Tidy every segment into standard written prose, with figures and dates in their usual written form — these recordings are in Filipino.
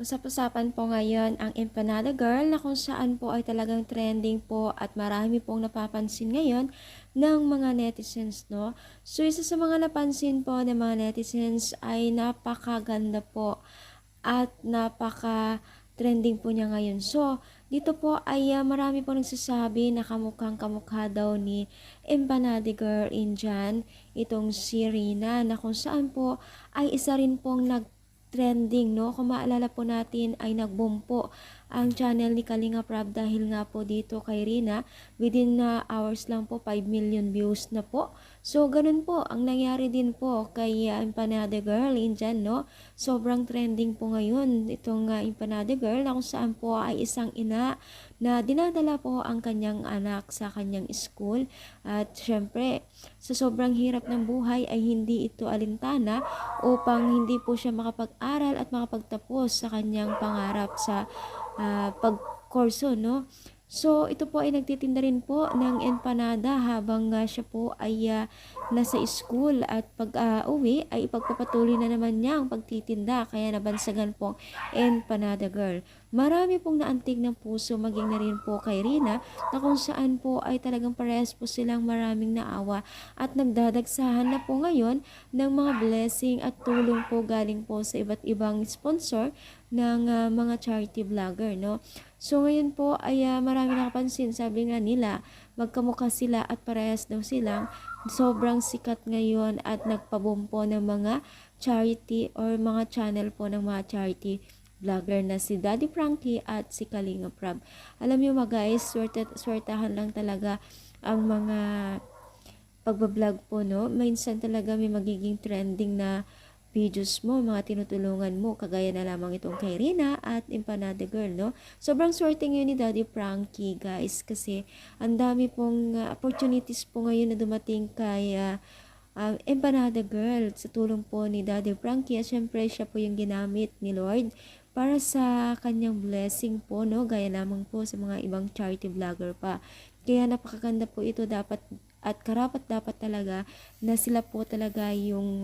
Usap-usapan po ngayon ang Empanada Girl na kung saan po ay talagang trending po at marami pong napapansin ngayon ng mga netizens, no? So, isa sa mga napansin po ng mga netizens ay napakaganda po at napaka-trending po niya ngayon. So, dito po ay marami po nagsasabi na kamukhang kamukha daw ni Empanada Girl Indian itong si Rina na kung saan po ay isa rin pong trending, no? Kung maalala po natin ay nag-boom po ang channel ni Kalinga Prab dahil nga po dito kay Rina. Within hours lang po 5 million views na po. So ganun po ang nangyari din po kay Empanada Girl Indian, no? Sobrang trending po ngayon itong Empanada Girl na kung saan po ay isang ina na dinadala po ang kanyang anak sa kanyang school at syempre sa sobrang hirap ng buhay ay hindi ito alintana upang hindi po siya makapag-aral at makapagtapos sa kanyang pangarap sa pagkurso, no? So, ito po ay nagtitinda rin po ng empanada habang siya po ay nasa school at pag uwi ay ipagpapatuloy na naman niya ang pagtitinda kaya nabansagan po Empanada Girl. Marami pong naantig ng puso maging na rin po kay Rina na kung saan po ay talagang parehas po silang maraming naawa at nagdadagsahan na po ngayon ng mga blessing at tulong po galing po sa iba't ibang sponsor ng mga charity vlogger, no? So ngayon po ay marami nakapansin, sabi nga nila magkamukha sila at parehas daw silang sobrang sikat ngayon at nagpaboom po ng mga charity or mga channel po ng mga charity vlogger na si Daddy Frankie at si Kalinga Prab. Alam niyo mga guys, swertahan lang talaga ang mga pagbablog po, no? Minsan talaga may magiging trending na videos mo, mga tinutulungan mo, kagaya na lamang itong kay Rina at Empanada Girl, no? Sobrang swerte ngayon ni Daddy Frankie, guys, kasi ang dami pong opportunities po ngayon na dumating kay Empanada Girl sa tulong po ni Daddy Frankie at syempre siya po yung ginamit ni Lord para sa kanyang blessing po, no? Gaya lamang po sa mga ibang charity vlogger pa. Kaya napakaganda po ito dapat at karapat dapat talaga na sila po talaga yung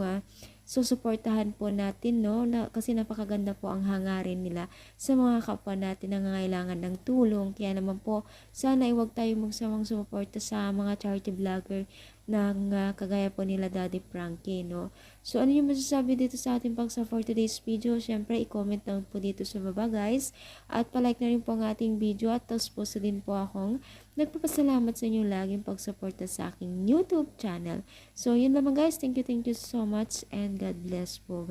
susuportahan po natin, no? Kasi napakaganda po ang hangarin nila sa mga kapwa natin na nangangailangan ng tulong. Kaya naman po, sana ay huwag tayong magsamang sumuporta sa mga charity vlogger ng kagaya po nila Daddy Frankie, no? So, ano yung masasabi dito sa ating pagsa for today's video? Siyempre, i-comment lang po dito sa baba, guys. At palike na rin po ang ating video at tapos po din po akong nagpapasalamat sa inyong laging pagsuporta sa aking YouTube channel. So, yun lamang guys. Thank you so much and God bless po, guys.